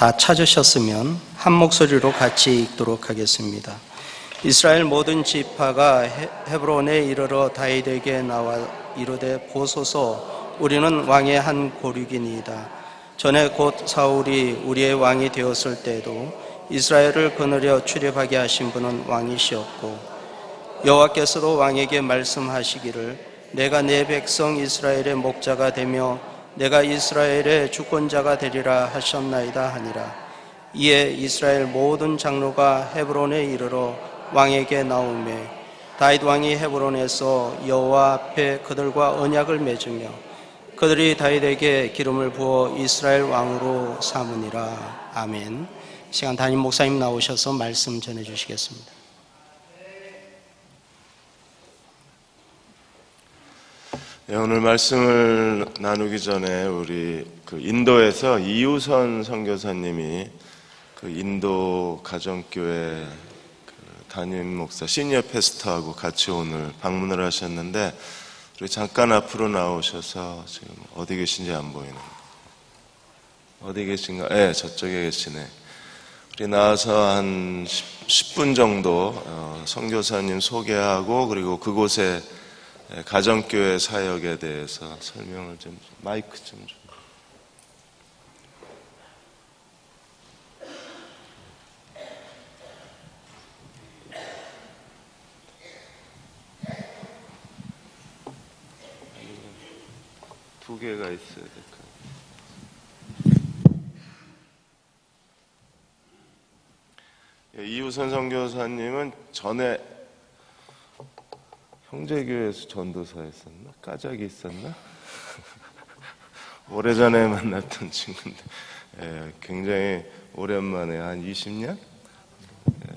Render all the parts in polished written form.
다 찾으셨으면 한 목소리로 같이 읽도록 하겠습니다. 이스라엘 모든 지파가 헤브론에 이르러 다윗에게 나와 이르되 보소서 우리는 왕의 한 고륙이니이다. 전에 곧 사울이 우리의 왕이 되었을 때에도 이스라엘을 거느려 출입하게 하신 분은 왕이시었고 여호와께서도 왕에게 말씀하시기를 내가 내 백성 이스라엘의 목자가 되며 내가 이스라엘의 주권자가 되리라 하셨나이다 하니라. 이에 이스라엘 모든 장로가 헤브론에 이르러 왕에게 나오매 다윗 왕이 헤브론에서 여호와 앞에 그들과 언약을 맺으며 그들이 다윗에게 기름을 부어 이스라엘 왕으로 삼으니라. 아멘. 시간 담임 목사님 나오셔서 말씀 전해 주시겠습니다. 네, 오늘 말씀을 나누기 전에 우리 인도에서 이우선 선교사님이 인도 가정교회 담임 목사 시니어 패스터하고 같이 오늘 방문을 하셨는데 우리 잠깐 앞으로 나오셔서 지금 어디 계신지 안 보이는 어디 계신가? 네, 저쪽에 계시네. 우리 나와서 한 10분 정도 선교사님 소개하고 그리고 그곳에 가정교회 사역에 대해서 설명을 좀 마이크 좀 줘. 두 개가 있어야 될까? 이우선 선교사님은 전에 형제교회에서 전도사 했었나? 까닭이 있었나? 오래전에 만났던 친구인데 굉장히 오랜만에 한 20년?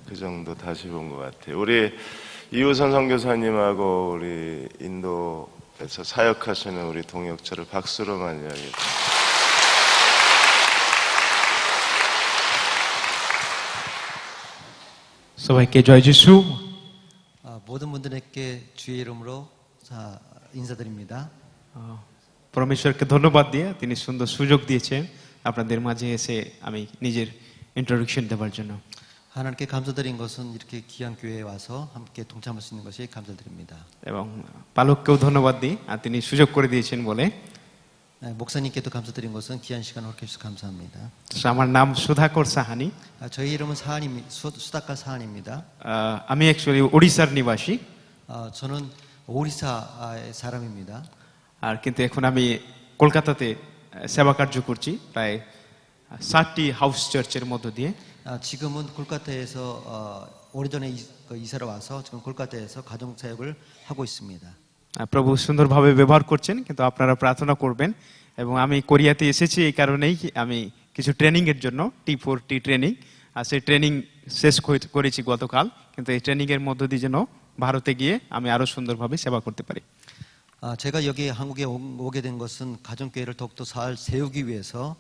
그 정도 다시 본 것 같아요. 우리 이우선 선교사님하고 우리 인도에서 사역하시는 우리 동역자를 박수로 맞이하겠습니다. 서바이께 জয় যিশু 모든 분들에게 주의 이름으로 인사드립니다. পরমেশ্বরকে ধন্যবাদ দিয়ে তিনি সুন্দর সুযোগ দিয়েছেন আপনাদের মাঝে এসে আমি নিজের ইন্ট্রোডাকশন দেওয়ার জন্য। 하나님께 감사드린 것은 이렇게 귀한 교회에 와서 함께 동참할 수 있는 것이 감사드립니다. এবং পালককেও ধন্যবাদ দিই তিনি সুযোগ করে দিয়েছেন বলে। 목사님께도 감사드린 것은 귀한 시간을 허락해 주셔서 감사합니다. আমার নাম সুধাকর সাহানি। 저희 이름은 수다카 사한입니다. আমি অ্যাকচুয়ালি ওড়িশার নিবাসী। 저는 오리사의 사람입니다. আর কিন্তু এখন আমি কলকাতাতে সেবা কার্য করছি প্রায় 60টি হাউস চার্চের মধ্য দিয়ে। 지금은 콜카타에서 오래전에 이사를 와서 지금 콜카타에서 가정 사역을 하고 있습니다. প্রভু সুন্দরভাবে ব্যবহার করছেন কিন্তু আপনারা প্রার্থনা করবেন। এবং আমি কোরিয়াতে এসেছি এই কারণেই আমি কিছু ট্রেনিং এর জন্য T4T ট্রেনিং আর সেই ট্রেনিং শেষ করেছি গতকাল। কিন্তু এই ট্রেনিং এর মধ্য দিয়ে যেন ভারতে গিয়ে আমি আরো সুন্দরভাবে সেবা করতে পারি। 제가 여기 한국에 오게 된 것은 가정교회를 더욱더 잘 세우기 위해서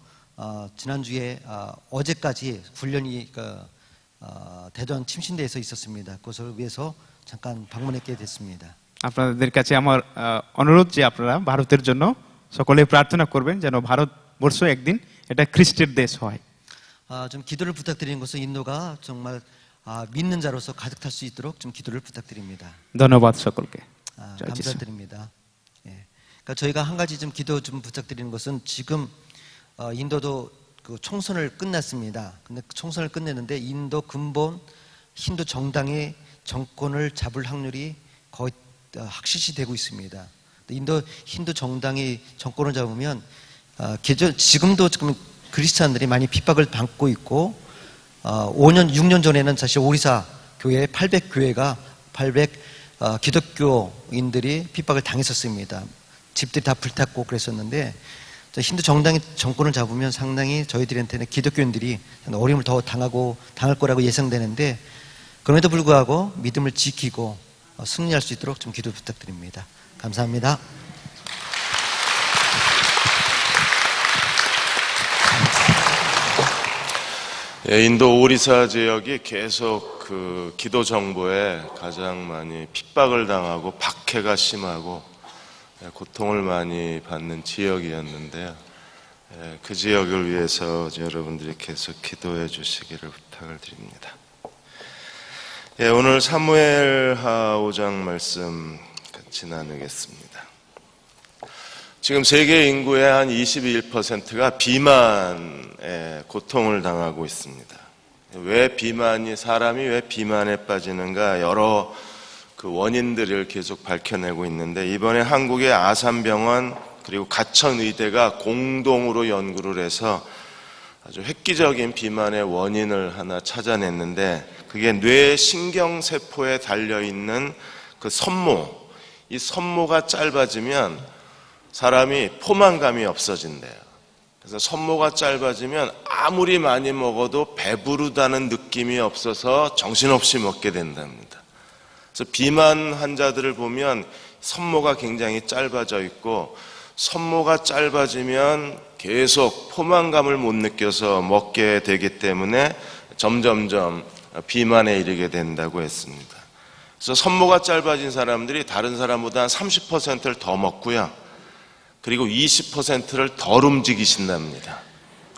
지난주에 어제까지 훈련이 대전 침신대에서 있었습니다. 그것을 위해서 잠깐 방문했게 됐습니다. আপনাদের কাছে আমার অনুরোধ যে আপনারা ভারতের জন্য সকলে প্রার্থনা করবেন যেন ভারতবর্ষ একদিন এটা খ্রিস্টের দেশ হয়। 좀 기도를 부탁드리는 것은 인도가 정말 믿는 자로서 가득 탈 수 있도록 좀 기도를 부탁드립니다. ধন্যবাদ সকলকে। 감사드립니다. 예. 그러니까 저희가 한 가지 좀 기도 좀 부탁드리는 것은 지금 인도도 그 총선을 끝났습니다. 근데 총선을 끝냈는데 인도 근본 힌두 정당이 정권을 잡을 확률이 거의 확실시 되고 있습니다. 인도 힌두 정당이 정권을 잡으면 지금도 지금 크리스찬들이 많이 핍박을 받고 있고 5년 6년 전에는 사실 오리사 교회 800교회가 800 기독교인들이 핍박을 당했었습니다. 집들이 다 불탔고 그랬었는데 힌두 정당이 정권을 잡으면 상당히 저희들한테는 기독교인들이 어려움을 더 당할 거라고 예상되는데 그럼에도 불구하고 믿음을 지키고 승리할 수 있도록 좀 기도 부탁드립니다. 감사합니다. 인도 오리사 지역이 계속 그 기도 정보에 가장 많이 핍박을 당하고 박해가 심하고 고통을 많이 받는 지역이었는데요. 그 지역을 위해서 여러분들이 계속 기도해 주시기를 부탁을 드립니다. 오늘 사무엘하 5장 말씀 같이 나누겠습니다. 지금 세계 인구의 한 21%가 비만에 고통을 당하고 있습니다. 사람이 왜 비만에 빠지는가 여러 그 원인들을 계속 밝혀내고 있는데, 이번에 한국의 아산병원 그리고 가천의대가 공동으로 연구를 해서 아주 획기적인 비만의 원인을 하나 찾아냈는데, 그게 뇌 신경세포에 달려있는 그 섬모, 이 섬모가 짧아지면 사람이 포만감이 없어진대요. 그래서 섬모가 짧아지면 아무리 많이 먹어도 배부르다는 느낌이 없어서 정신없이 먹게 된답니다. 그래서 비만 환자들을 보면 섬모가 굉장히 짧아져 있고, 섬모가 짧아지면 계속 포만감을 못 느껴서 먹게 되기 때문에 점점점 비만에 이르게 된다고 했습니다. 그래서 섬모가 짧아진 사람들이 다른 사람보다 한 30%를 더 먹고요, 그리고 20%를 덜 움직이신답니다.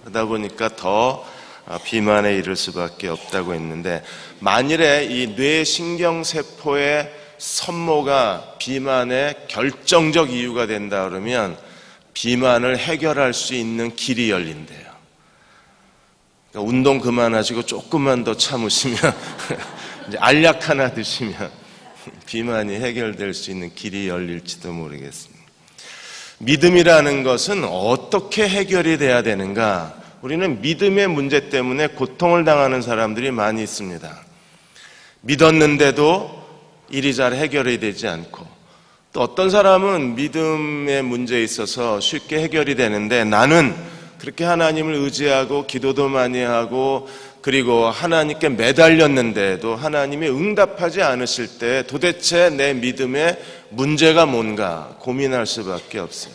그러다 보니까 더 비만에 이를 수밖에 없다고 했는데, 만일에 이 뇌신경세포의 섬모가 비만의 결정적 이유가 된다 그러면 비만을 해결할 수 있는 길이 열린대요. 그러니까 운동 그만하시고 조금만 더 참으시면 이제 알약 하나 드시면 비만이 해결될 수 있는 길이 열릴지도 모르겠습니다. 믿음이라는 것은 어떻게 해결이 돼야 되는가? 우리는 믿음의 문제 때문에 고통을 당하는 사람들이 많이 있습니다. 믿었는데도 일이 잘 해결이 되지 않고, 또 어떤 사람은 믿음의 문제에 있어서 쉽게 해결이 되는데, 나는 그렇게 하나님을 의지하고 기도도 많이 하고 그리고 하나님께 매달렸는데도 하나님이 응답하지 않으실 때 도대체 내 믿음의 문제가 뭔가 고민할 수밖에 없어요.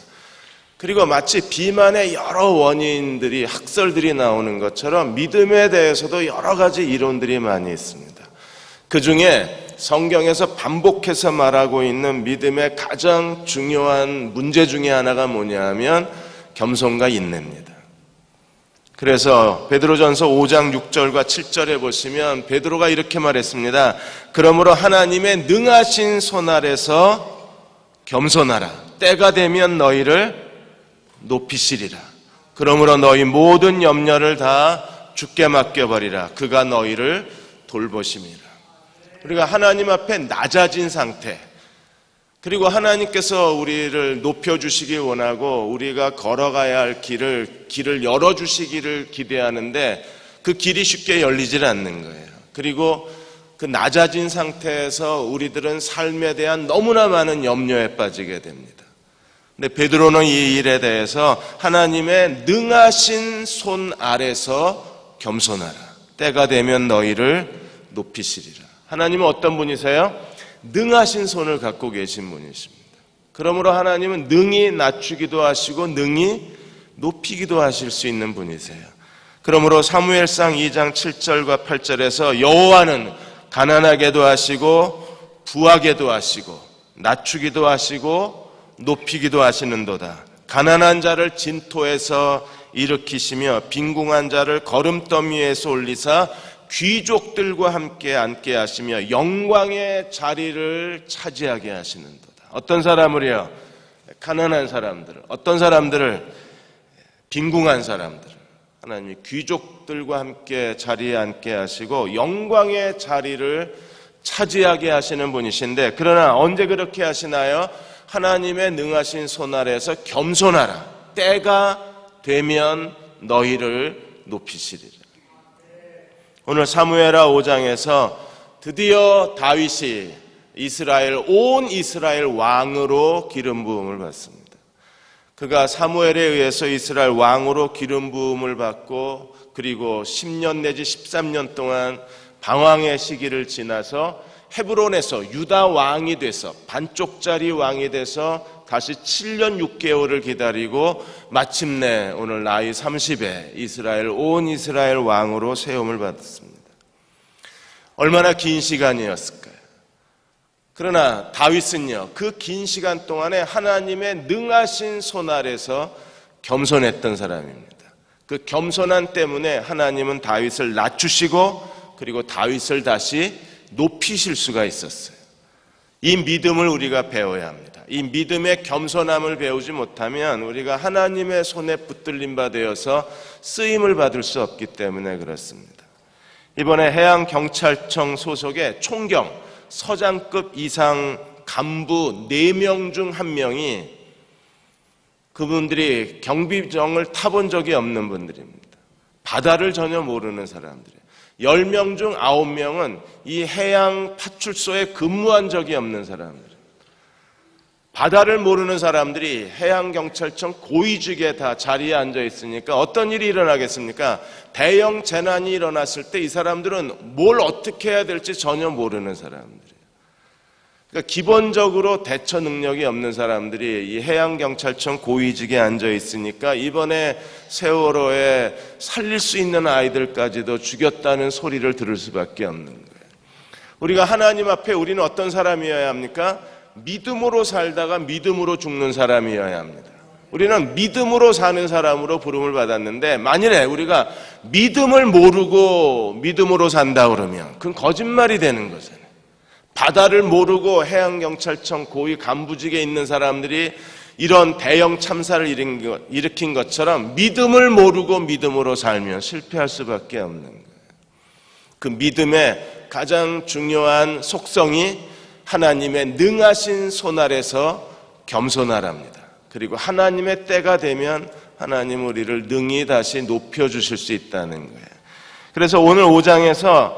그리고 마치 비만의 여러 원인들이, 학설들이 나오는 것처럼 믿음에 대해서도 여러 가지 이론들이 많이 있습니다. 그 중에 성경에서 반복해서 말하고 있는 믿음의 가장 중요한 문제 중에 하나가 뭐냐 하면 겸손과 인내입니다. 그래서 베드로전서 5장 6절과 7절에 보시면 베드로가 이렇게 말했습니다. 그러므로 하나님의 능하신 손 아래서 겸손하라. 때가 되면 너희를 높이시리라. 그러므로 너희 모든 염려를 다 주께 맡겨버리라. 그가 너희를 돌보심이라. 우리가 하나님 앞에 낮아진 상태, 그리고 하나님께서 우리를 높여주시기 원하고 우리가 걸어가야 할 길을 열어주시기를 기대하는데 그 길이 쉽게 열리질 않는 거예요. 그리고 그 낮아진 상태에서 우리들은 삶에 대한 너무나 많은 염려에 빠지게 됩니다. 근데 베드로는 이 일에 대해서 하나님의 능하신 손 아래서 겸손하라. 때가 되면 너희를 높이시리라. 하나님은 어떤 분이세요? 능하신 손을 갖고 계신 분이십니다. 그러므로 하나님은 능히 낮추기도 하시고 능히 높이기도 하실 수 있는 분이세요. 그러므로 사무엘상 2장 7절과 8절에서 여호와는 가난하게도 하시고 부하게도 하시고 낮추기도 하시고 높이기도 하시는도다. 가난한 자를 진토에서 일으키시며 빈궁한 자를 거름더미에서 올리사 귀족들과 함께 앉게 하시며 영광의 자리를 차지하게 하시는도다. 어떤 사람을요? 가난한 사람들을. 어떤 사람들을? 빈궁한 사람들을. 하나님이 귀족들과 함께 자리에 앉게 하시고 영광의 자리를 차지하게 하시는 분이신데, 그러나 언제 그렇게 하시나요? 하나님의 능하신 손 아래에서 겸손하라. 때가 되면 너희를 높이시리라. 오늘 사무엘하 5장에서 드디어 다윗이 온 이스라엘 왕으로 기름 부음을 받습니다. 그가 사무엘에 의해서 이스라엘 왕으로 기름 부음을 받고 그리고 10년 내지 13년 동안 방황의 시기를 지나서 헤브론에서 유다 왕이 돼서 반쪽짜리 왕이 돼서 다시 7년 6개월을 기다리고 마침내 오늘 나이 30에 온 이스라엘 왕으로 세움을 받았습니다. 얼마나 긴 시간이었을까요? 그러나 다윗은요, 그 긴 시간 동안에 하나님의 능하신 손 아래서 겸손했던 사람입니다. 그 겸손함 때문에 하나님은 다윗을 낮추시고 그리고 다윗을 다시 높이실 수가 있었어요. 이 믿음을 우리가 배워야 합니다. 이 믿음의 겸손함을 배우지 못하면 우리가 하나님의 손에 붙들림 바 되어서 쓰임을 받을 수 없기 때문에 그렇습니다. 이번에 해양경찰청 소속의 총경 서장급 이상 간부 4명 중 1명이 그분들이 경비정을 타본 적이 없는 분들입니다. 바다를 전혀 모르는 사람들이에요. 10명 중 9명은 이 해양 파출소에 근무한 적이 없는 사람들. 바다를 모르는 사람들이 해양경찰청 고위직에 다 자리에 앉아 있으니까 어떤 일이 일어나겠습니까? 대형 재난이 일어났을 때 이 사람들은 뭘 어떻게 해야 될지 전혀 모르는 사람들이에요. 그러니까 기본적으로 대처 능력이 없는 사람들이 이 해양경찰청 고위직에 앉아 있으니까 이번에 세월호에 살릴 수 있는 아이들까지도 죽였다는 소리를 들을 수밖에 없는 거예요. 우리가 하나님 앞에 우리는 어떤 사람이어야 합니까? 믿음으로 살다가 믿음으로 죽는 사람이어야 합니다. 우리는 믿음으로 사는 사람으로 부름을 받았는데 만일에 우리가 믿음을 모르고 믿음으로 산다 그러면 그건 거짓말이 되는 거잖아요. 바다를 모르고 해양경찰청 고위 간부직에 있는 사람들이 이런 대형 참사를 일으킨 것처럼 믿음을 모르고 믿음으로 살면 실패할 수밖에 없는 거예요. 그 믿음의 가장 중요한 속성이 하나님의 능하신 손 아래서 겸손하랍니다. 그리고 하나님의 때가 되면 하나님 우리를 능히 다시 높여주실 수 있다는 거예요. 그래서 오늘 5장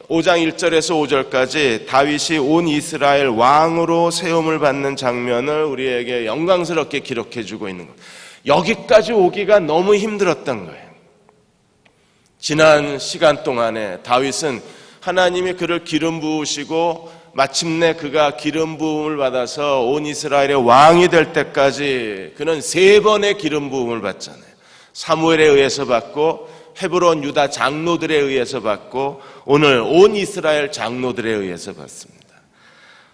1절에서 5절까지 다윗이 온 이스라엘 왕으로 세움을 받는 장면을 우리에게 영광스럽게 기록해주고 있는 거예요. 여기까지 오기가 너무 힘들었던 거예요. 지난 시간 동안에 다윗은 하나님이 그를 기름 부으시고 마침내 그가 기름 부음을 받아서 온 이스라엘의 왕이 될 때까지 그는 3번의 기름 부음을 받잖아요. 사무엘에 의해서 받고 헤브론 유다 장로들에 의해서 받고 오늘 온 이스라엘 장로들에 의해서 받습니다.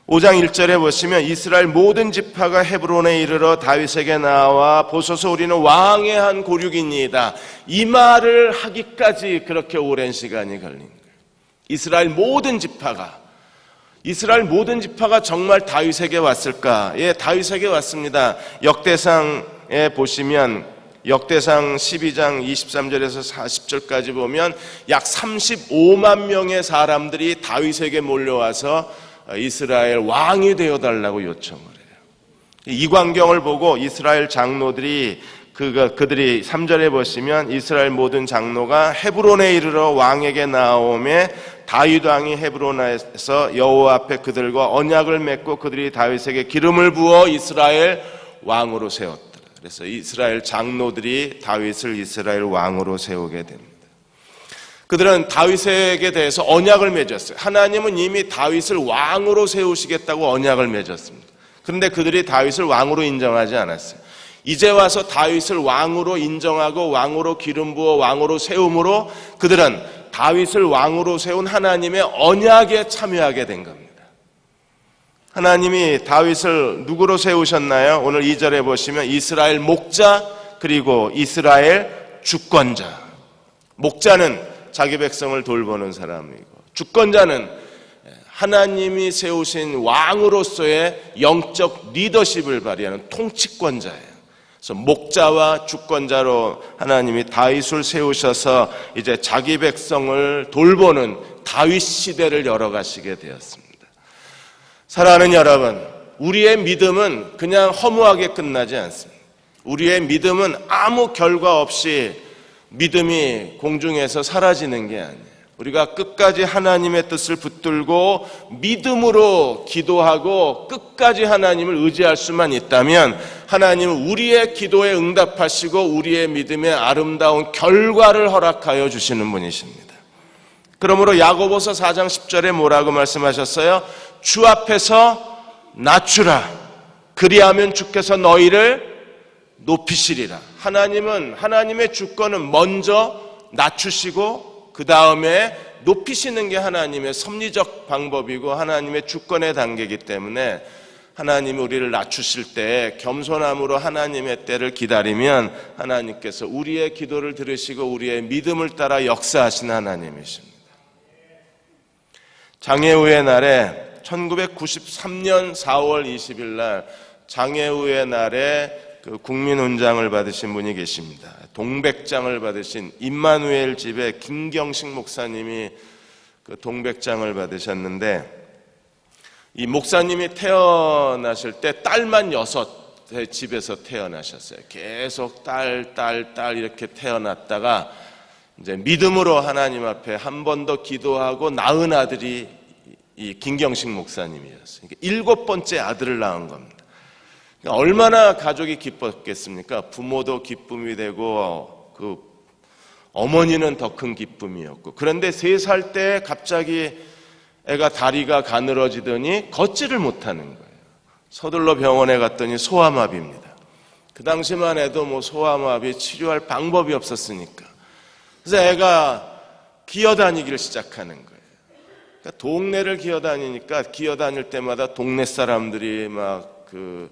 5장 1절에 보시면 이스라엘 모든 지파가 헤브론에 이르러 다윗에게 나와 보소서 우리는 왕의 한 고륙이니이다. 이 말을 하기까지 그렇게 오랜 시간이 걸린 거예요. 이스라엘 모든 지파가 정말 다윗에게 왔을까? 예, 다윗에게 왔습니다. 역대상에 보시면 역대상 12장 23절에서 40절까지 보면 약 35만 명의 사람들이 다윗에게 몰려와서 이스라엘 왕이 되어달라고 요청을 해요. 이 광경을 보고 이스라엘 장로들이 그들이 3절에 보시면 이스라엘 모든 장로가 헤브론에 이르러 왕에게 나오매 다윗 왕이 헤브론에서 여호와 앞에 그들과 언약을 맺고 그들이 다윗에게 기름을 부어 이스라엘 왕으로 세웠다. 그래서 이스라엘 장로들이 다윗을 이스라엘 왕으로 세우게 됩니다. 그들은 다윗에게 대해서 언약을 맺었어요. 하나님은 이미 다윗을 왕으로 세우시겠다고 언약을 맺었습니다. 그런데 그들이 다윗을 왕으로 인정하지 않았어요. 이제 와서 다윗을 왕으로 인정하고 왕으로 기름 부어 왕으로 세움으로 그들은 다윗을 왕으로 세운 하나님의 언약에 참여하게 된 겁니다. 하나님이 다윗을 누구로 세우셨나요? 오늘 2절에 보시면 이스라엘 목자 그리고 이스라엘 주권자. 목자는 자기 백성을 돌보는 사람이고 주권자는 하나님이 세우신 왕으로서의 영적 리더십을 발휘하는 통치권자예요. 그래서 목자와 주권자로 하나님이 다윗을 세우셔서 이제 자기 백성을 돌보는 다윗 시대를 열어가시게 되었습니다. 사랑하는 여러분, 우리의 믿음은 그냥 허무하게 끝나지 않습니다. 우리의 믿음은 아무 결과 없이 믿음이 공중에서 사라지는 게 아니에요. 우리가 끝까지 하나님의 뜻을 붙들고 믿음으로 기도하고 끝까지 하나님을 의지할 수만 있다면 하나님은 우리의 기도에 응답하시고 우리의 믿음의 아름다운 결과를 허락하여 주시는 분이십니다. 그러므로 야고보서 4장 10절에 뭐라고 말씀하셨어요? 주 앞에서 낮추라. 그리하면 주께서 너희를 높이시리라. 하나님은 하나님의 주권은 먼저 낮추시고 그 다음에 높이시는 게 하나님의 섭리적 방법이고 하나님의 주권의 단계이기 때문에 하나님이 우리를 낮추실 때 겸손함으로 하나님의 때를 기다리면 하나님께서 우리의 기도를 들으시고 우리의 믿음을 따라 역사하신 하나님이십니다. 장애우의 날에 1993년 4월 20일 날 장애우의 날에 그 국민훈장을 받으신 분이 계십니다. 동백장을 받으신 임마누엘 집의 김경식 목사님이 그 동백장을 받으셨는데, 이 목사님이 태어나실 때 딸만 6의 집에서 태어나셨어요. 계속 딸 이렇게 태어났다가 이제 믿음으로 하나님 앞에 한 번 더 기도하고 낳은 아들이 이 김경식 목사님이었어요. 그러니까 7번째 아들을 낳은 겁니다. 그러니까 얼마나 가족이 기뻤겠습니까? 부모도 기쁨이 되고 그 어머니는 더 큰 기쁨이었고, 그런데 3살 때 갑자기 애가 다리가 가늘어지더니 걷지를 못하는 거예요. 서둘러 병원에 갔더니 소아마비입니다. 그 당시만 해도 뭐 소아마비 치료할 방법이 없었으니까. 그래서 애가 기어다니기를 시작하는 거예요. 그러니까 동네를 기어다니니까 기어다닐 때마다 동네 사람들이 막 그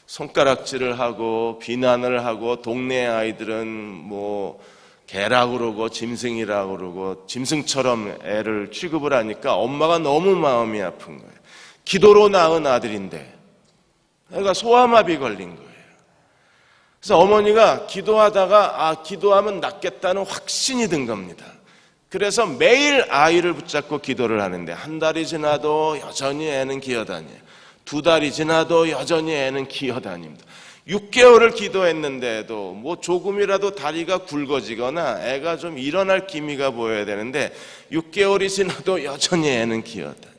손가락질을 하고 비난을 하고, 동네 아이들은 뭐 개라고 그러고 짐승이라고 그러고 짐승처럼 애를 취급을 하니까 엄마가 너무 마음이 아픈 거예요. 기도로 낳은 아들인데 애가 소아마비 걸린 거예요. 그래서 어머니가 기도하다가 기도하면 낫겠다는 확신이 든 겁니다. 그래서 매일 아이를 붙잡고 기도를 하는데, 한 달이 지나도 여전히 애는 기어다녀요. 2달이 지나도 여전히 애는 기어다닙니다. 6개월을 기도했는데도 뭐 조금이라도 다리가 굵어지거나 애가 좀 일어날 기미가 보여야 되는데 6개월이 지나도 여전히 애는 기어다녀요.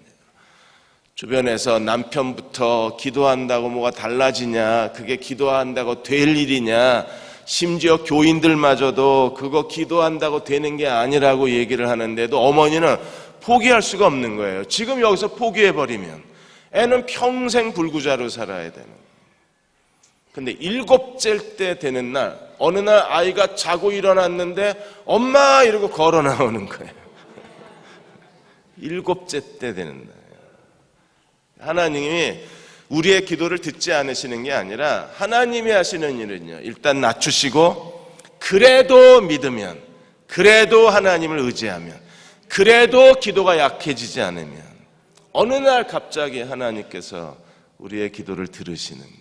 주변에서 남편부터 기도한다고 뭐가 달라지냐, 그게 기도한다고 될 일이냐, 심지어 교인들마저도 그거 기도한다고 되는 게 아니라고 얘기를 하는데도 어머니는 포기할 수가 없는 거예요. 지금 여기서 포기해버리면 애는 평생 불구자로 살아야 되는 거예요. 근데 7째 때 되는 날, 어느 날 아이가 자고 일어났는데 엄마 이러고 걸어 나오는 거예요. 7째 때 되는 날. 하나님이 우리의 기도를 듣지 않으시는 게 아니라 하나님이 하시는 일은요, 일단 낮추시고 그래도 믿으면, 그래도 하나님을 의지하면, 그래도 기도가 약해지지 않으면 어느 날 갑자기 하나님께서 우리의 기도를 들으시는 거예요.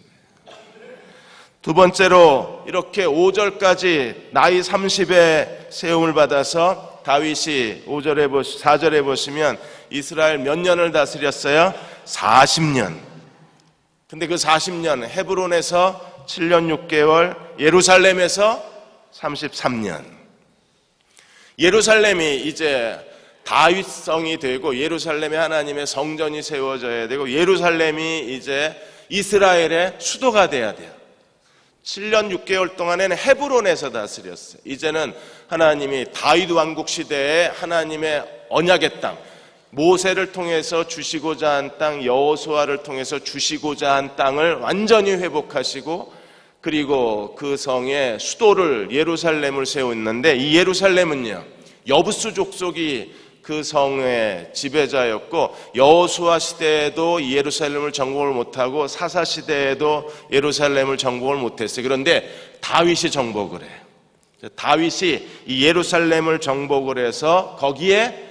두 번째로 이렇게 5절까지 나이 30에 세움을 받아서 다윗이 4절에 보시면 이스라엘 몇 년을 다스렸어요? 40년. 근데 그 40년 헤브론에서 7년 6개월, 예루살렘에서 33년. 예루살렘이 이제 다윗성이 되고 예루살렘에 하나님의 성전이 세워져야 되고 예루살렘이 이제 이스라엘의 수도가 돼야 돼요. 7년 6개월 동안에는 헤브론에서 다스렸어요. 이제는 하나님이 다윗 왕국 시대에 하나님의 언약의 땅, 모세를 통해서 주시고자 한 땅, 여호수아를 통해서 주시고자 한 땅을 완전히 회복하시고, 그리고 그 성의 수도를 예루살렘을 세웠는데, 이 예루살렘은요 여부수 족속이 그 성의 지배자였고, 여호수아 시대에도 예루살렘을 정복을 못하고 사사 시대에도 예루살렘을 정복을 못했어요. 그런데 다윗이 정복을 해요. 다윗이 이 예루살렘을 정복을 해서 거기에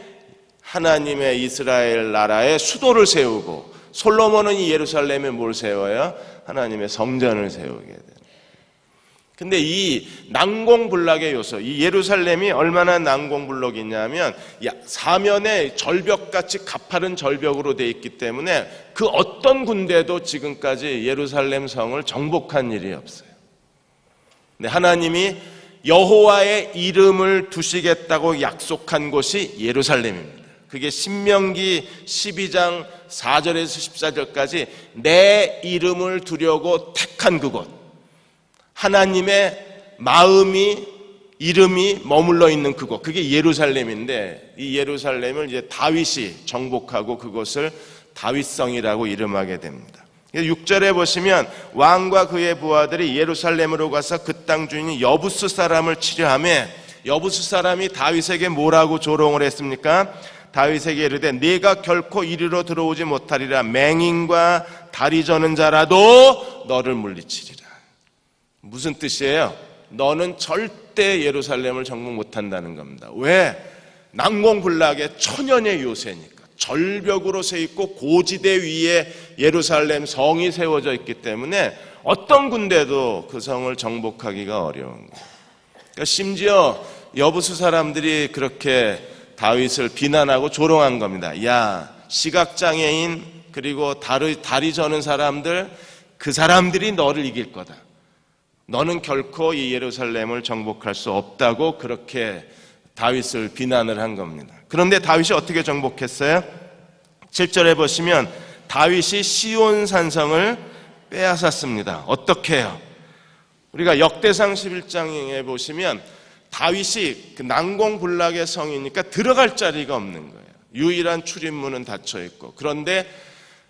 하나님의 이스라엘 나라의 수도를 세우고, 솔로몬은 이 예루살렘에 뭘 세워요? 하나님의 성전을 세우게 돼요. 근데 이 난공불락의 요소, 이 예루살렘이 얼마나 난공불락이냐면 사면에 절벽같이 가파른 절벽으로 되어 있기 때문에 그 어떤 군대도 지금까지 예루살렘 성을 정복한 일이 없어요. 근데 하나님이 여호와의 이름을 두시겠다고 약속한 곳이 예루살렘입니다. 그게 신명기 12장 4절에서 14절까지 내 이름을 두려고 택한 그곳, 하나님의 마음이, 이름이 머물러 있는 그곳, 그게 예루살렘인데, 이 예루살렘을 이제 다윗이 정복하고 그곳을 다윗성이라고 이름하게 됩니다. 6절에 보시면 왕과 그의 부하들이 예루살렘으로 가서 그 땅 주인 여부수 사람을 치려하며, 여부수 사람이 다윗에게 뭐라고 조롱을 했습니까? 다윗에게 이르되 네가 결코 이리로 들어오지 못하리라. 맹인과 다리 저는 자라도 너를 물리치리라. 무슨 뜻이에요? 너는 절대 예루살렘을 정복 못한다는 겁니다. 왜? 난공불락의 천연의 요새니까. 절벽으로 세 있고 고지대 위에 예루살렘 성이 세워져 있기 때문에 어떤 군대도 그 성을 정복하기가 어려운 거예요. 그러니까 심지어 여부수 사람들이 그렇게 다윗을 비난하고 조롱한 겁니다. 야, 시각장애인 그리고 다리 저는 사람들, 그 사람들이 너를 이길 거다. 너는 결코 이 예루살렘을 정복할 수 없다고 그렇게 다윗을 비난을 한 겁니다. 그런데 다윗이 어떻게 정복했어요? 7절에 보시면 다윗이 시온 산성을 빼앗았습니다. 어떻게 해요? 우리가 역대상 11장에 보시면 다윗이 그 난공불락의 성이니까 들어갈 자리가 없는 거예요. 유일한 출입문은 닫혀 있고, 그런데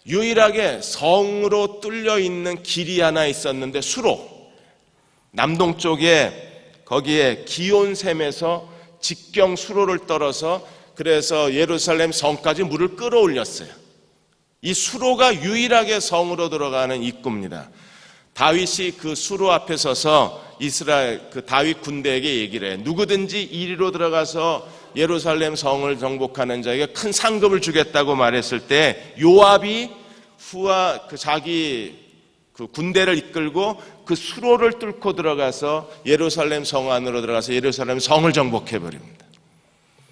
유일하게 성으로 뚫려 있는 길이 하나 있었는데 수로, 남동쪽에 거기에 기온샘에서 직경 수로를 떨어서 그래서 예루살렘 성까지 물을 끌어올렸어요. 이 수로가 유일하게 성으로 들어가는 입구입니다. 다윗이 그 수로 앞에 서서 이스라엘 그 다윗 군대에게 얘기를 해. 누구든지 이리로 들어가서 예루살렘 성을 정복하는 자에게 큰 상급을 주겠다고 말했을 때 요압이 후와 그 자기 그 군대를 이끌고 그 수로를 뚫고 들어가서 예루살렘 성 안으로 들어가서 예루살렘 성을 정복해 버립니다.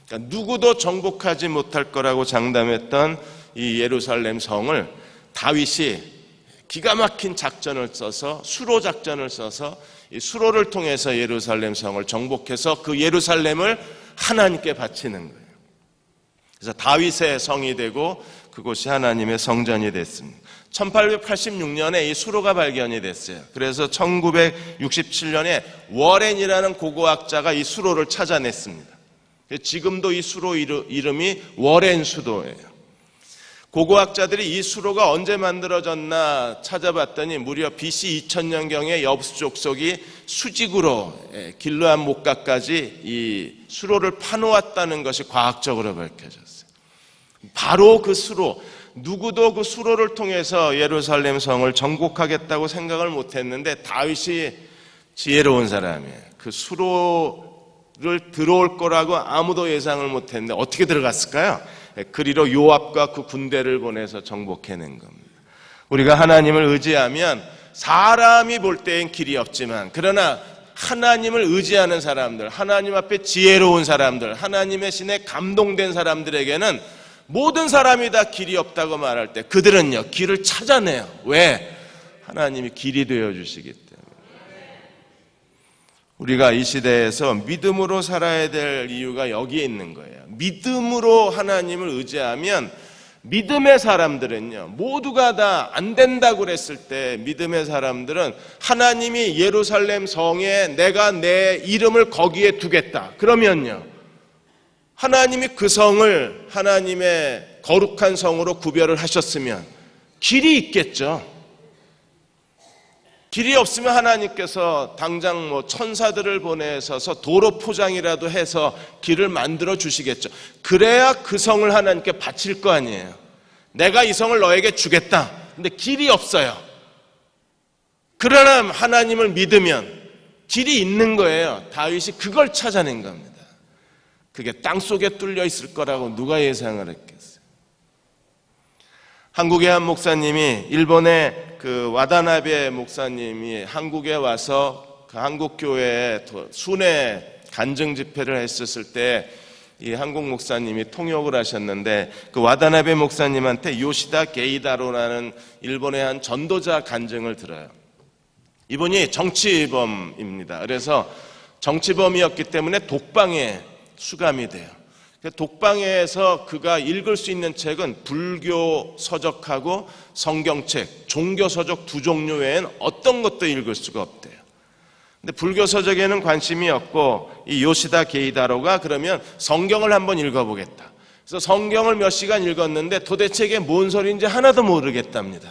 그러니까 누구도 정복하지 못할 거라고 장담했던 이 예루살렘 성을 다윗이 기가 막힌 작전을 써서 수로 작전을 써서 이 수로를 통해서 예루살렘 성을 정복해서 그 예루살렘을 하나님께 바치는 거예요. 그래서 다윗의 성이 되고 그곳이 하나님의 성전이 됐습니다. 1886년에 이 수로가 발견이 됐어요. 그래서 1967년에 워렌이라는 고고학자가 이 수로를 찾아냈습니다. 지금도 이 수로 이름이 워렌 수도예요. 고고학자들이 이 수로가 언제 만들어졌나 찾아봤더니 무려 BC 2000년경에 여부수 족속이 수직으로 길르한 목가까지 이 수로를 파놓았다는 것이 과학적으로 밝혀졌어요. 바로 그 수로, 누구도 그 수로를 통해서 예루살렘 성을 정복하겠다고 생각을 못했는데 다윗이 지혜로운 사람이에요. 그 수로를 들어올 거라고 아무도 예상을 못했는데 어떻게 들어갔을까요? 그리로 요압과 그 군대를 보내서 정복해낸 겁니다. 우리가 하나님을 의지하면 사람이 볼 때엔 길이 없지만, 그러나 하나님을 의지하는 사람들, 하나님 앞에 지혜로운 사람들, 하나님의 신에 감동된 사람들에게는 모든 사람이 다 길이 없다고 말할 때 그들은요 길을 찾아내요. 왜? 하나님이 길이 되어주시기 때문에. 우리가 이 시대에서 믿음으로 살아야 될 이유가 여기에 있는 거예요. 믿음으로 하나님을 의지하면 믿음의 사람들은요 모두가 다 안 된다고 그랬을 때 믿음의 사람들은 하나님이 예루살렘 성에 내가 내 이름을 거기에 두겠다 그러면요 하나님이 그 성을 하나님의 거룩한 성으로 구별을 하셨으면 길이 있겠죠. 길이 없으면 하나님께서 당장 뭐 천사들을 보내셔서 도로 포장이라도 해서 길을 만들어 주시겠죠. 그래야 그 성을 하나님께 바칠 거 아니에요. 내가 이 성을 너에게 주겠다. 근데 길이 없어요. 그러나 하나님을 믿으면 길이 있는 거예요. 다윗이 그걸 찾아낸 겁니다. 그게 땅속에 뚫려 있을 거라고 누가 예상을 했겠어요. 한국의 한 목사님이 일본의 그 와다나베 목사님이 한국에 와서 그 한국 교회에 순회 간증 집회를 했었을 때 이 한국 목사님이 통역을 하셨는데 그 와다나베 목사님한테 요시다 게이다로라는 일본의 한 전도자 간증을 들어요. 이분이 정치범입니다. 그래서 정치범이었기 때문에 독방에 수감이 돼요. 독방에서 그가 읽을 수 있는 책은 불교 서적하고 성경책, 종교 서적 두 종류 외엔 어떤 것도 읽을 수가 없대요. 근데 불교 서적에는 관심이 없고 이 요시다 게이다로가 그러면 성경을 한번 읽어보겠다. 그래서 성경을 몇 시간 읽었는데 도대체 이게 뭔 소리인지 하나도 모르겠답니다.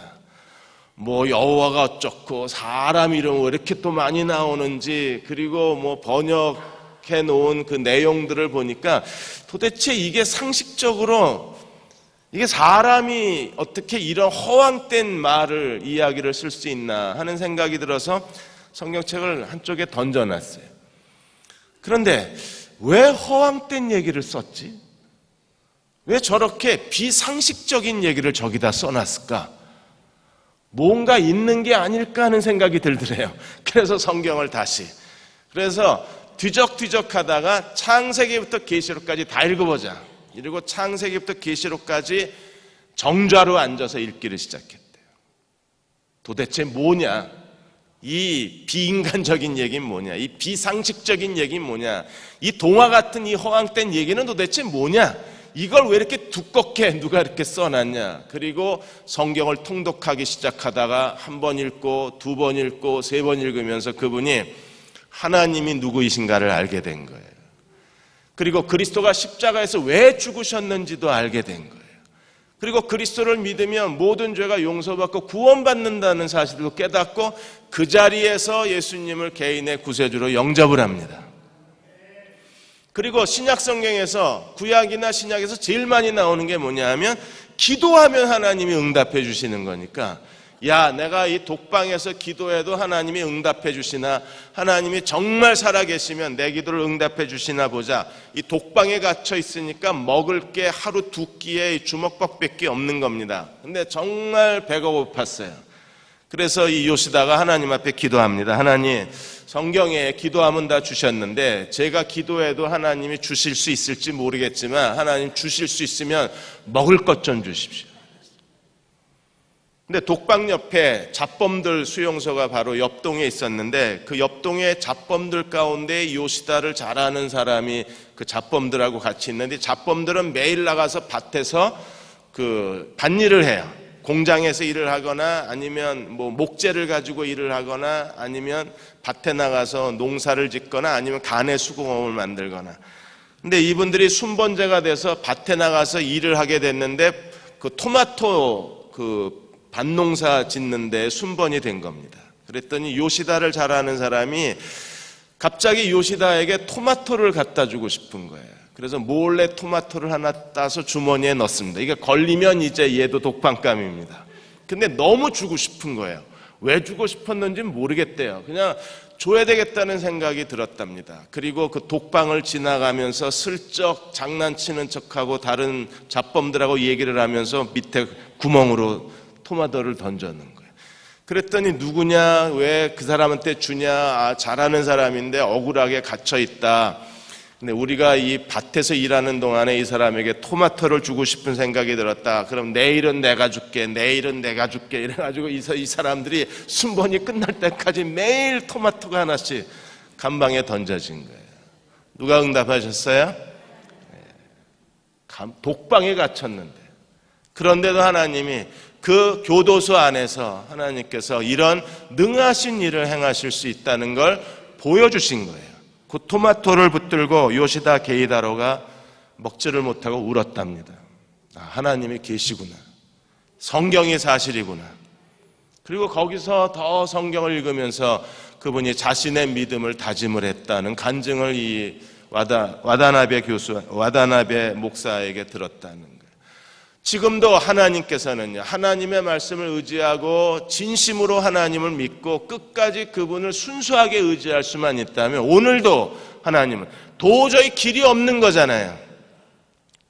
뭐 여호와가 어쩌고 사람 이름 왜 이렇게 또 많이 나오는지 그리고 뭐 번역해 놓은 그 내용들을 보니까 도대체 이게 상식적으로 이게 사람이 어떻게 이런 허황된 말을, 이야기를 쓸 수 있나 하는 생각이 들어서 성경책을 한쪽에 던져놨어요. 그런데 왜 허황된 얘기를 썼지? 왜 저렇게 비상식적인 얘기를 저기다 써놨을까? 뭔가 있는 게 아닐까 하는 생각이 들더래요. 그래서 성경을 다시, 그래서 뒤적뒤적 하다가 창세기부터 계시록까지 다 읽어보자. 그리고 창세기부터 계시록까지 정좌로 앉아서 읽기를 시작했대요. 도대체 뭐냐? 이 비인간적인 얘기는 뭐냐? 이 비상식적인 얘기는 뭐냐? 이 동화 같은 이 허황된 얘기는 도대체 뭐냐? 이걸 왜 이렇게 두껍게 누가 이렇게 써놨냐? 그리고 성경을 통독하기 시작하다가 한 번 읽고 두 번 읽고 세 번 읽으면서 그분이 하나님이 누구이신가를 알게 된 거예요. 그리고 그리스도가 십자가에서 왜 죽으셨는지도 알게 된 거예요. 그리고 그리스도를 믿으면 모든 죄가 용서받고 구원받는다는 사실도 깨닫고 그 자리에서 예수님을 개인의 구세주로 영접을 합니다. 그리고 신약 성경에서, 구약이나 신약에서 제일 많이 나오는 게 뭐냐 하면 기도하면 하나님이 응답해 주시는 거니까, 야, 내가 이 독방에서 기도해도 하나님이 응답해 주시나, 하나님이 정말 살아계시면 내 기도를 응답해 주시나 보자. 이 독방에 갇혀 있으니까 먹을 게 하루 두 끼에 주먹밥밖에 없는 겁니다. 근데 정말 배가 고팠어요. 그래서 이 요시다가 하나님 앞에 기도합니다. 하나님, 성경에 기도하면 다 주셨는데 제가 기도해도 하나님이 주실 수 있을지 모르겠지만 하나님 주실 수 있으면 먹을 것 좀 주십시오. 근데 독방 옆에 잡범들 수용소가 바로 옆동에 있었는데 그 옆동의 잡범들 가운데 요시다를 잘 아는 사람이 그 잡범들하고 같이 있는데, 잡범들은 매일 나가서 밭에서 그 밭일을 해요. 공장에서 일을 하거나 아니면 뭐 목재를 가지고 일을 하거나 아니면 밭에 나가서 농사를 짓거나 아니면 간의 수공업을 만들거나. 근데 이분들이 순번제가 돼서 밭에 나가서 일을 하게 됐는데 그 토마토 그 밭농사 짓는데 순번이 된 겁니다. 그랬더니 요시다를 잘 아는 사람이 갑자기 요시다에게 토마토를 갖다 주고 싶은 거예요. 그래서 몰래 토마토를 하나 따서 주머니에 넣습니다. 이게 걸리면 이제 얘도 독방감입니다. 근데 너무 주고 싶은 거예요. 왜 주고 싶었는지는 모르겠대요. 그냥 줘야 되겠다는 생각이 들었답니다. 그리고 그 독방을 지나가면서 슬쩍 장난치는 척하고 다른 잡범들하고 얘기를 하면서 밑에 구멍으로 토마토를 던져놓은 거예요. 그랬더니 누구냐, 왜 그 사람한테 주냐, 아, 잘하는 사람인데 억울하게 갇혀있다. 근데 우리가 이 밭에서 일하는 동안에 이 사람에게 토마토를 주고 싶은 생각이 들었다. 그럼 내일은 내가 줄게, 내일은 내가 줄게. 이래가지고 이 사람들이 순번이 끝날 때까지 매일 토마토가 하나씩 감방에 던져진 거예요. 누가 응답하셨어요? 독방에 갇혔는데. 그런데도 하나님이 그 교도소 안에서 하나님께서 이런 능하신 일을 행하실 수 있다는 걸 보여주신 거예요. 그 토마토를 붙들고 요시다 게이다로가 먹지를 못하고 울었답니다. 아, 하나님이 계시구나. 성경이 사실이구나. 그리고 거기서 더 성경을 읽으면서 그분이 자신의 믿음을 다짐을 했다는 간증을 이 와다나베 목사에게 들었다는 거예요. 지금도 하나님께서는요, 하나님의 말씀을 의지하고 진심으로 하나님을 믿고 끝까지 그분을 순수하게 의지할 수만 있다면 오늘도 하나님은 도저히 길이 없는 거잖아요.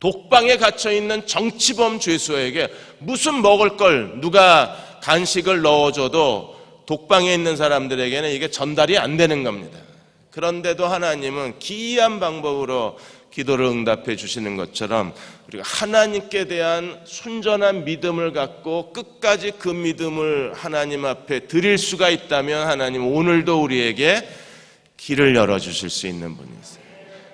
독방에 갇혀있는 정치범 죄수에게 무슨 먹을 걸 누가 간식을 넣어줘도 독방에 있는 사람들에게는 이게 전달이 안 되는 겁니다. 그런데도 하나님은 기이한 방법으로 기도를 응답해 주시는 것처럼 우리가 하나님께 대한 순전한 믿음을 갖고 끝까지 그 믿음을 하나님 앞에 드릴 수가 있다면 하나님 오늘도 우리에게 길을 열어주실 수 있는 분이세요.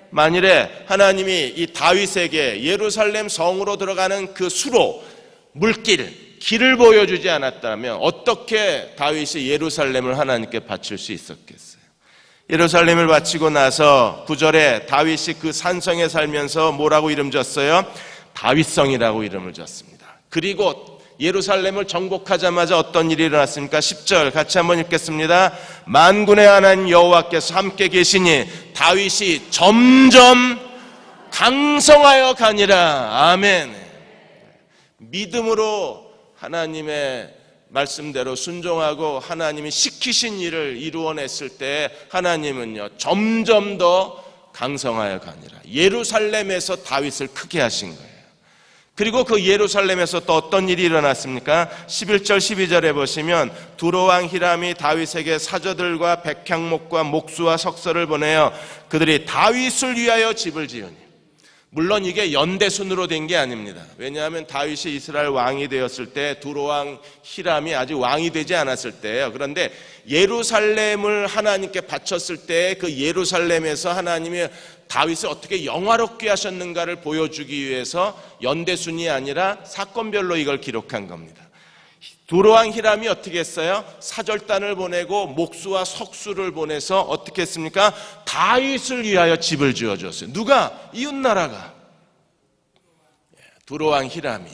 만일에 하나님이 이 다윗에게 예루살렘 성으로 들어가는 그 수로, 물길, 길을 보여주지 않았다면 어떻게 다윗이 예루살렘을 하나님께 바칠 수 있었겠어요? 예루살렘을 바치고 나서 9절에 다윗이 그 산성에 살면서 뭐라고 이름 졌어요? 다윗성이라고 이름을 졌습니다. 그리고 예루살렘을 정복하자마자 어떤 일이 일어났습니까? 10절 같이 한번 읽겠습니다. 만군의 하나님 여호와께서 함께 계시니 다윗이 점점 강성하여 가니라. 아멘. 믿음으로 하나님의 말씀대로 순종하고 하나님이 시키신 일을 이루어냈을 때 하나님은요 점점 더 강성하여 가니라. 예루살렘에서 다윗을 크게 하신 거예요. 그리고 그 예루살렘에서 또 어떤 일이 일어났습니까? 11절 12절에 보시면 두로왕 히람이 다윗에게 사저들과 백향목과 목수와 석서를 보내어 그들이 다윗을 위하여 집을 지으니, 물론 이게 연대순으로 된 게 아닙니다. 왜냐하면 다윗이 이스라엘 왕이 되었을 때 두로왕 히람이 아직 왕이 되지 않았을 때예요. 그런데 예루살렘을 하나님께 바쳤을 때 그 예루살렘에서 하나님이 다윗을 어떻게 영화롭게 하셨는가를 보여주기 위해서 연대순이 아니라 사건별로 이걸 기록한 겁니다. 두로왕 히람이 어떻게 했어요? 사절단을 보내고 목수와 석수를 보내서 어떻게 했습니까? 다윗을 위하여 집을 지어줬어요. 누가? 이웃나라가. 두로왕 히람이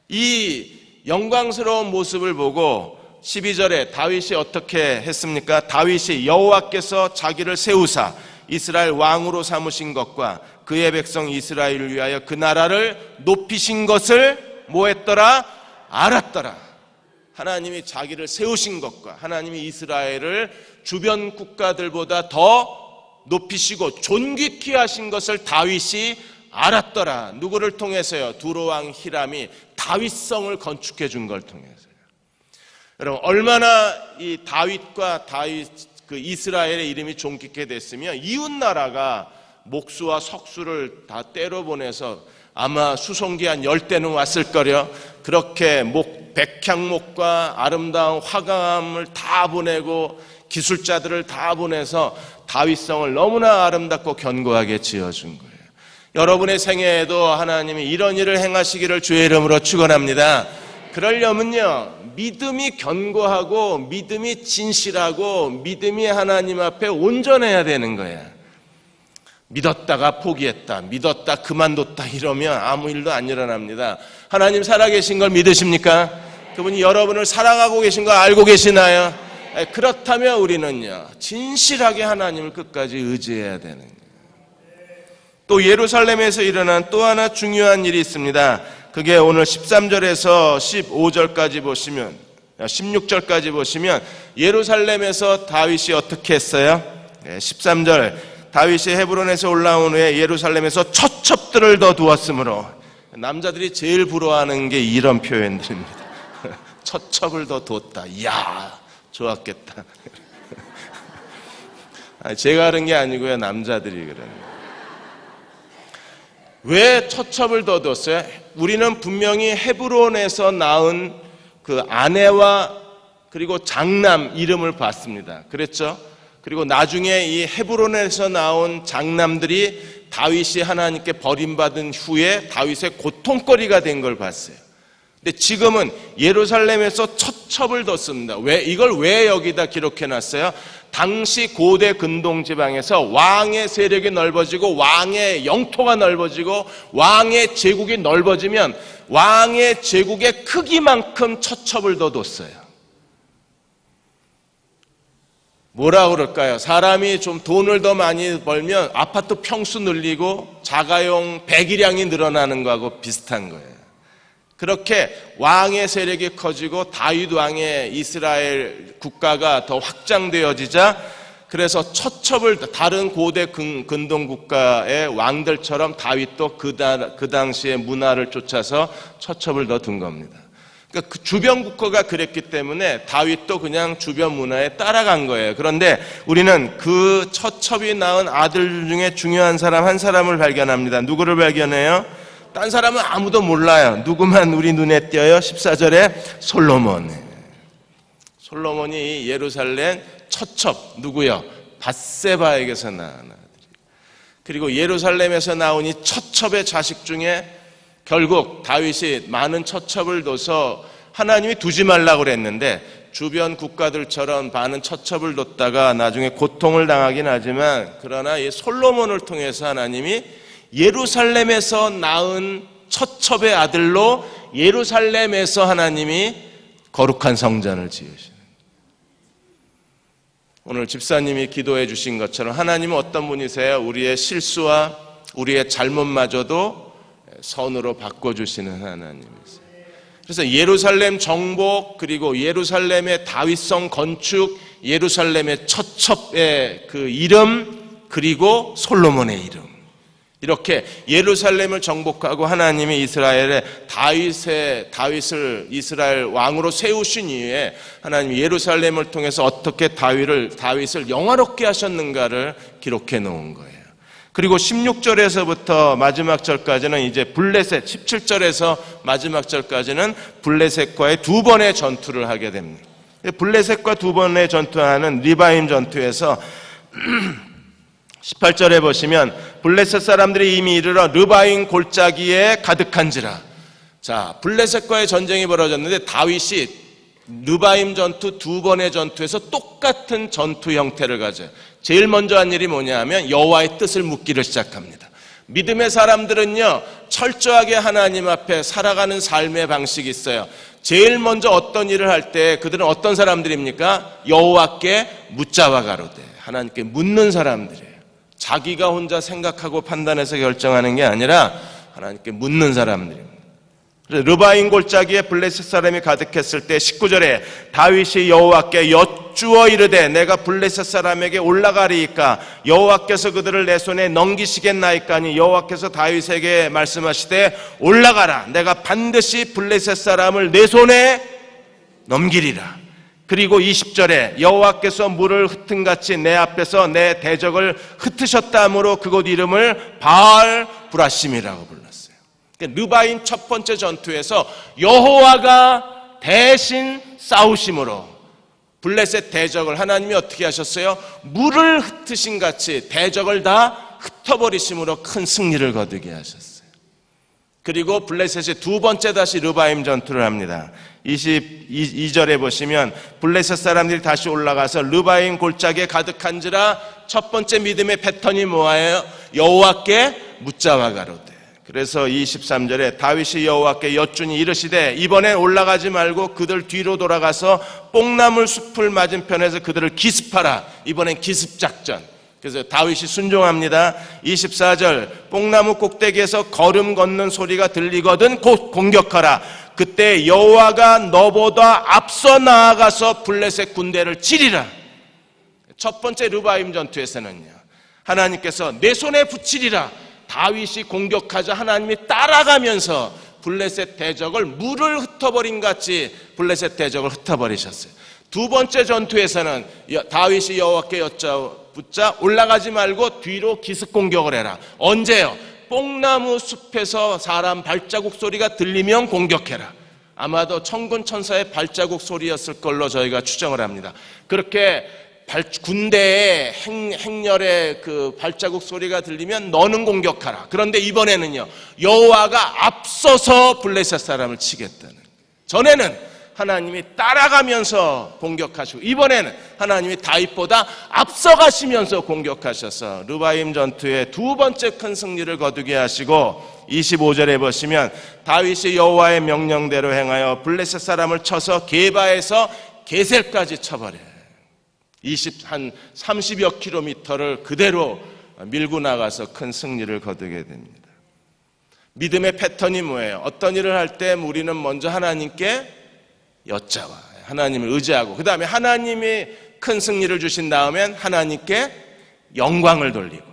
이 영광스러운 모습을 보고 12절에 다윗이 어떻게 했습니까? 다윗이 여호와께서 자기를 세우사 이스라엘 왕으로 삼으신 것과 그의 백성 이스라엘을 위하여 그 나라를 높이신 것을 뭐 했더라? 알았더라. 하나님이 자기를 세우신 것과 하나님이 이스라엘을 주변 국가들보다 더 높이시고 존귀케 하신 것을 다윗이 알았더라. 누구를 통해서요? 두로왕 히람이 다윗성을 건축해 준 걸 통해서요. 여러분, 얼마나 이 다윗과 그 이스라엘의 이름이 존귀케 됐으면 이웃 나라가 목수와 석수를 다 때려보내서 아마 수송기 한 10대는 왔을 거려. 그렇게 백향목과 아름다운 화강암을 다 보내고 기술자들을 다 보내서 다윗성을 너무나 아름답고 견고하게 지어준 거예요. 여러분의 생애에도 하나님이 이런 일을 행하시기를 주의 이름으로 축원합니다. 그러려면요, 믿음이 견고하고 믿음이 진실하고 믿음이 하나님 앞에 온전해야 되는 거예요. 믿었다가 포기했다, 믿었다 그만뒀다 이러면 아무 일도 안 일어납니다. 하나님 살아계신 걸 믿으십니까? 그분이 여러분을 사랑하고 계신 거 알고 계시나요? 그렇다면 우리는요 진실하게 하나님을 끝까지 의지해야 되는 거예요. 또 예루살렘에서 일어난 또 하나 중요한 일이 있습니다. 그게 오늘 13절에서 15절까지 보시면, 16절까지 보시면 예루살렘에서 다윗이 어떻게 했어요? 13절, 다윗이 헤브론에서 올라온 후에 예루살렘에서 처첩들을 더 두었으므로. 남자들이 제일 부러워하는 게 이런 표현들입니다. 처첩을 더 뒀다. 이야, 좋았겠다. 제가 그런 게 아니고요, 남자들이 그런 거예요. 왜 처첩을 더 뒀어요? 우리는 분명히 헤브론에서 낳은 그 아내와 그리고 장남 이름을 봤습니다. 그랬죠? 그리고 나중에 이 헤브론에서 나온 장남들이 다윗이 하나님께 버림받은 후에 다윗의 고통거리가 된 걸 봤어요. 근데 지금은 예루살렘에서 처첩을 뒀습니다. 이걸 왜 여기다 기록해놨어요? 당시 고대 근동 지방에서 왕의 세력이 넓어지고 왕의 영토가 넓어지고 왕의 제국이 넓어지면 왕의 제국의 크기만큼 처첩을 더 뒀어요. 뭐라 그럴까요? 사람이 좀 돈을 더 많이 벌면 아파트 평수 늘리고 자가용 배기량이 늘어나는 거하고 비슷한 거예요. 그렇게 왕의 세력이 커지고 다윗 왕의 이스라엘 국가가 더 확장되어지자 그래서 처첩을 다른 고대 근동 국가의 왕들처럼 다윗도 그 당시의 문화를 쫓아서 처첩을 더 둔 겁니다. 그러니까 그 주변 국가가 그랬기 때문에 다윗도 그냥 주변 문화에 따라간 거예요. 그런데 우리는 그 처첩이 낳은 아들 중에 중요한 사람 한 사람을 발견합니다. 누구를 발견해요? 딴 사람은 아무도 몰라요. 누구만 우리 눈에 띄어요? 14절에 솔로몬. 솔로몬이 예루살렘 처첩 누구요? 밧세바에게서 낳은 아들. 그리고 예루살렘에서 나온 이 처첩의 자식 중에 결국 다윗이 많은 처첩을 둬서 하나님이 두지 말라고 그랬는데 주변 국가들처럼 많은 처첩을 뒀다가 나중에 고통을 당하긴 하지만 그러나 이 솔로몬을 통해서 하나님이 예루살렘에서 낳은 처첩의 아들로 예루살렘에서 하나님이 거룩한 성전을 지으시는. 오늘 집사님이 기도해 주신 것처럼 하나님은 어떤 분이세요? 우리의 실수와 우리의 잘못마저도 선으로 바꿔주시는 하나님이세요. 그래서 예루살렘 정복, 그리고 예루살렘의 다윗성 건축, 예루살렘의 처첩의 그 이름, 그리고 솔로몬의 이름, 이렇게 예루살렘을 정복하고 하나님이 이스라엘의 다윗을 이스라엘 왕으로 세우신 이후에 하나님이 예루살렘을 통해서 어떻게 다윗을 영화롭게 하셨는가를 기록해 놓은 거예요. 그리고 16절에서부터 마지막 절까지는 이제 블레셋, 17절에서 마지막 절까지는 블레셋과의 두 번의 전투를 하게 됩니다. 블레셋과 두 번의 전투하는 리바임 전투에서 18절에 보시면 블레셋 사람들이 이미 이르러 르바임 골짜기에 가득한지라. 자, 블레셋과의 전쟁이 벌어졌는데 다윗이 르바임 전투 두 번의 전투에서 똑같은 전투 형태를 가져요. 제일 먼저 한 일이 뭐냐 하면 여호와의 뜻을 묻기를 시작합니다. 믿음의 사람들은요, 철저하게 하나님 앞에 살아가는 삶의 방식이 있어요. 제일 먼저 어떤 일을 할 때 그들은 어떤 사람들입니까? 여호와께 묻자와 가로되, 하나님께 묻는 사람들이에요. 자기가 혼자 생각하고 판단해서 결정하는 게 아니라 하나님께 묻는 사람들입니다. 르바임 골짜기에 블레셋 사람이 가득했을 때 19절에 다윗이 여호와께 여쭈어 이르되 내가 블레셋 사람에게 올라가리이까 여호와께서 그들을 내 손에 넘기시겠나이까니 여호와께서 다윗에게 말씀하시되 올라가라, 내가 반드시 블레셋 사람을 내 손에 넘기리라. 그리고 20절에 여호와께서 물을 흩은같이 내 앞에서 내 대적을 흩으셨다 하므로 그곳 이름을 바알 브라심이라고 불렀어요. 르바임 첫 번째 전투에서 여호와가 대신 싸우심으로 블레셋 대적을 하나님이 어떻게 하셨어요? 물을 흩으신 같이 대적을 다 흩어버리심으로 큰 승리를 거두게 하셨어요. 그리고 블레셋이 두 번째 다시 르바임 전투를 합니다. 22절에 보시면 블레셋 사람들이 다시 올라가서 르바임 골짜기에 가득한지라. 첫 번째 믿음의 패턴이 뭐예요? 여호와께 묻자와 가로되. 그래서 23절에 다윗이 여호와께 여쭈니 이르시되 이번엔 올라가지 말고 그들 뒤로 돌아가서 뽕나물 숲을 맞은편에서 그들을 기습하라. 이번엔 기습작전. 그래서 다윗이 순종합니다. 24절 뽕나무 꼭대기에서 걸음 걷는 소리가 들리거든 곧 공격하라. 그때 여호와가 너보다 앞서 나아가서 블레셋 군대를 치리라. 첫 번째 르바임 전투에서는요, 하나님께서 내 손에 붙이리라. 다윗이 공격하자 하나님이 따라가면서 블레셋 대적을 물을 흩어버린 같이 블레셋 대적을 흩어버리셨어요. 두 번째 전투에서는 다윗이 여호와께 여쭈자 올라가지 말고 뒤로 기습 공격을 해라. 언제요? 뽕나무 숲에서 사람 발자국 소리가 들리면 공격해라. 아마도 천군 천사의 발자국 소리였을 걸로 저희가 추정을 합니다. 그렇게 군대의 행렬의 그 발자국 소리가 들리면 너는 공격하라. 그런데 이번에는요, 여호와가 앞서서 블레셋 사람을 치겠다는. 전에는 하나님이 따라가면서 공격하시고 이번에는 하나님이 다윗보다 앞서가시면서 공격하셔서 르바임 전투의 두 번째 큰 승리를 거두게 하시고 25절에 보시면 다윗이 여호와의 명령대로 행하여 블레셋 사람을 쳐서 게바에서 게셀까지 쳐버려요. 한 30여 킬로미터를 그대로 밀고 나가서 큰 승리를 거두게 됩니다. 믿음의 패턴이 뭐예요? 어떤 일을 할 때 우리는 먼저 하나님께 여짜와 하나님을 의지하고 그 다음에 하나님이 큰 승리를 주신 다음엔 하나님께 영광을 돌리고,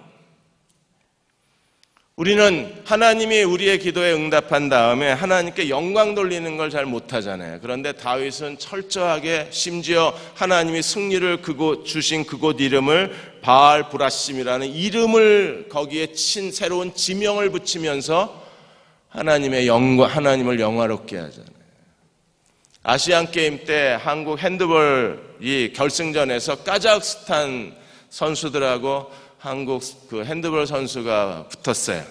우리는 하나님이 우리의 기도에 응답한 다음에 하나님께 영광 돌리는 걸 잘 못하잖아요. 그런데 다윗은 철저하게 심지어 하나님이 승리를 주신 그곳 이름을 바알 브라심이라는 이름을 거기에 새로운 지명을 붙이면서 하나님을 영화롭게 하잖아요. 아시안 게임 때 한국 핸드볼이 결승전에서 카자흐스탄 선수들하고 한국 그 핸드볼 선수가 붙었어요.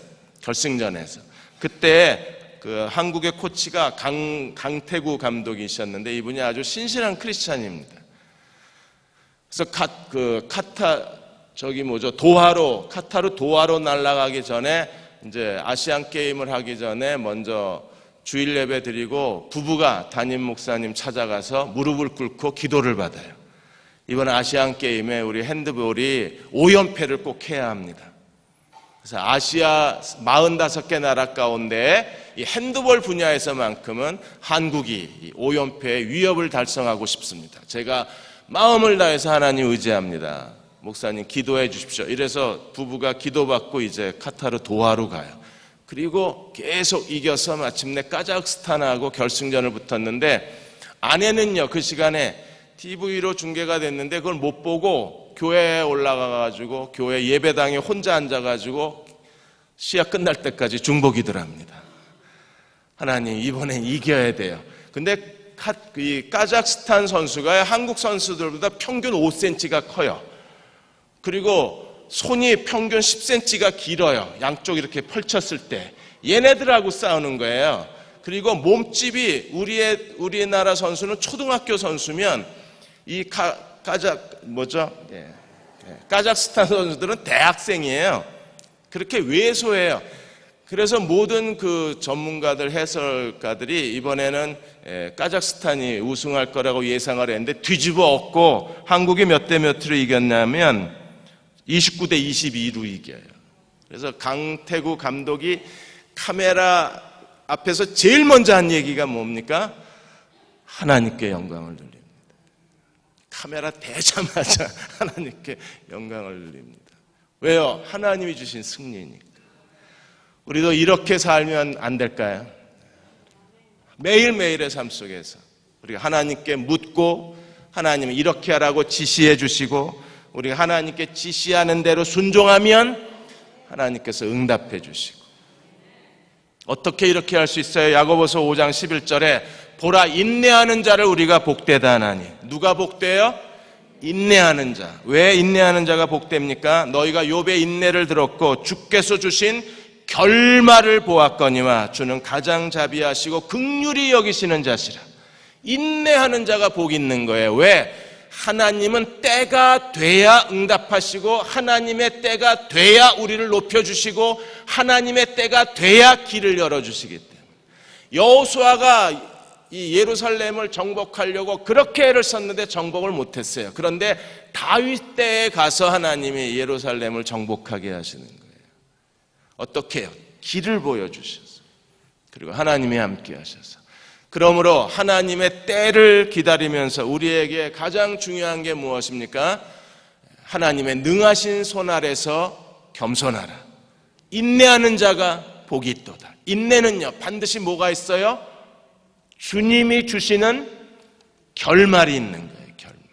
결승전에서. 그때 그 한국의 코치가 강태구 감독이셨는데 이분이 아주 신실한 크리스찬입니다. 그래서 카타르 도하로 날아가기 전에 이제 아시안 게임을 하기 전에 먼저 주일 예배 드리고 부부가 담임 목사님 찾아가서 무릎을 꿇고 기도를 받아요. 이번 아시안 게임에 우리 핸드볼이 5연패를 꼭 해야 합니다. 그래서 아시아 45개 나라 가운데 이 핸드볼 분야에서만큼은 한국이 5연패의 위협을 달성하고 싶습니다. 제가 마음을 다해서 하나님 의지합니다. 목사님 기도해 주십시오. 이래서 부부가 기도받고 이제 카타르 도하로 가요. 그리고 계속 이겨서 마침내 카자흐스탄하고 결승전을 붙었는데, 아내는요 그 시간에 TV로 중계가 됐는데 그걸 못 보고 교회에 올라가가지고 교회 예배당에 혼자 앉아가지고 시합 끝날 때까지 중보기도를 합니다. 하나님 이번엔 이겨야 돼요. 근데 이 카자흐스탄 선수가 한국 선수들보다 평균 5cm가 커요. 그리고 손이 평균 10cm가 길어요. 양쪽 이렇게 펼쳤을 때 얘네들하고 싸우는 거예요. 그리고 몸집이 우리나라 선수는 초등학교 선수면 이 카자흐스탄 선수들은 대학생이에요. 그렇게 왜소해요. 그래서 모든 그 전문가들, 해설가들이 이번에는 카자흐스탄이 우승할 거라고 예상을 했는데 뒤집어 엎고 한국이 몇 대 몇으로 이겼냐면 29대 22로 이겨요. 그래서 강태구 감독이 카메라 앞에서 제일 먼저 한 얘기가 뭡니까? 하나님께 영광을 돌립니다. 카메라 대자마자 하나님께 영광을 돌립니다. 왜요? 하나님이 주신 승리니까. 우리도 이렇게 살면 안 될까요? 매일매일의 삶 속에서 우리가 하나님께 묻고 하나님은 이렇게 하라고 지시해 주시고 우리가 하나님께 지시하는 대로 순종하면 하나님께서 응답해 주시고. 어떻게 이렇게 할 수 있어요? 야고보서 5장 11절에 보라 인내하는 자를 우리가 복되다 하나니. 누가 복돼요? 인내하는 자. 왜 인내하는 자가 복됩니까? 너희가 욥의 인내를 들었고 주께서 주신 결말을 보았거니와 주는 가장자비하시고 긍휼히 여기시는 자시라. 인내하는 자가 복 있는 거예요. 왜? 하나님은 때가 돼야 응답하시고 하나님의 때가 돼야 우리를 높여주시고 하나님의 때가 돼야 길을 열어주시기 때문에. 여호수아가 이 예루살렘을 정복하려고 그렇게 애를 썼는데 정복을 못했어요. 그런데 다윗 때에 가서 하나님이 예루살렘을 정복하게 하시는 거예요. 어떻게 해요? 길을 보여주셔서, 그리고 하나님이 함께 하셔서. 그러므로 하나님의 때를 기다리면서 우리에게 가장 중요한 게 무엇입니까? 하나님의 능하신 손 아래서 겸손하라. 인내하는 자가 복이 있도다. 인내는요 반드시 뭐가 있어요? 주님이 주시는 결말이 있는 거예요. 결말.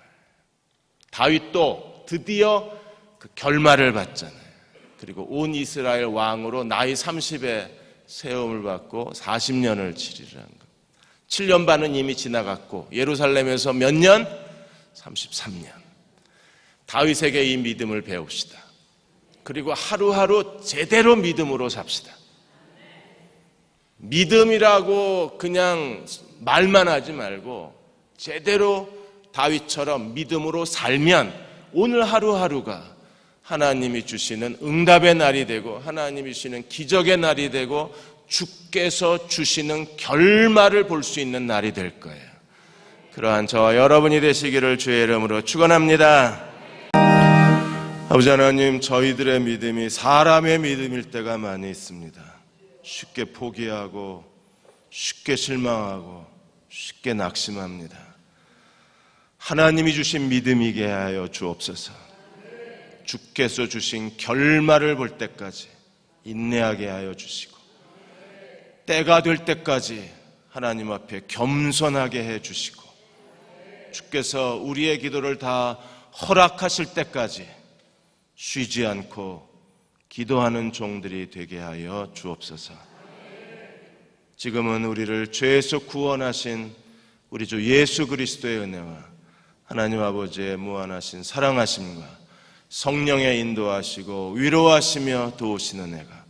다윗도 드디어 그 결말을 받잖아요. 그리고 온 이스라엘 왕으로 나이 30에 세움을 받고 40년을 치리를 한 것. 7년 반은 이미 지나갔고 예루살렘에서 몇 년? 33년. 다윗에게 이 믿음을 배웁시다. 그리고 하루하루 제대로 믿음으로 삽시다. 믿음이라고 그냥 말만 하지 말고 제대로 다윗처럼 믿음으로 살면 오늘 하루하루가 하나님이 주시는 응답의 날이 되고 하나님이 주시는 기적의 날이 되고 주께서 주시는 결말을 볼 수 있는 날이 될 거예요. 그러한 저와 여러분이 되시기를 주의 이름으로 축원합니다. 아버지 하나님, 저희들의 믿음이 사람의 믿음일 때가 많이 있습니다. 쉽게 포기하고 쉽게 실망하고 쉽게 낙심합니다. 하나님이 주신 믿음이게 하여 주옵소서. 주께서 주신 결말을 볼 때까지 인내하게 하여 주시고 때가 될 때까지 하나님 앞에 겸손하게 해 주시고 주께서 우리의 기도를 다 허락하실 때까지 쉬지 않고 기도하는 종들이 되게 하여 주옵소서. 지금은 우리를 죄에서 구원하신 우리 주 예수 그리스도의 은혜와 하나님 아버지의 무한하신 사랑하심과 성령의 인도하시고 위로하시며 도우시는 은혜가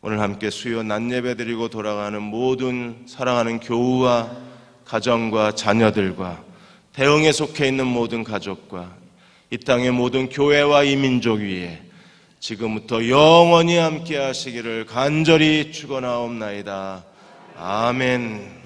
오늘 함께 수요 낮예배 드리고 돌아가는 모든 사랑하는 교우와 가정과 자녀들과 대흥에 속해 있는 모든 가족과 이 땅의 모든 교회와 이 민족 위에 지금부터 영원히 함께 하시기를 간절히 축원하옵나이다. 아멘.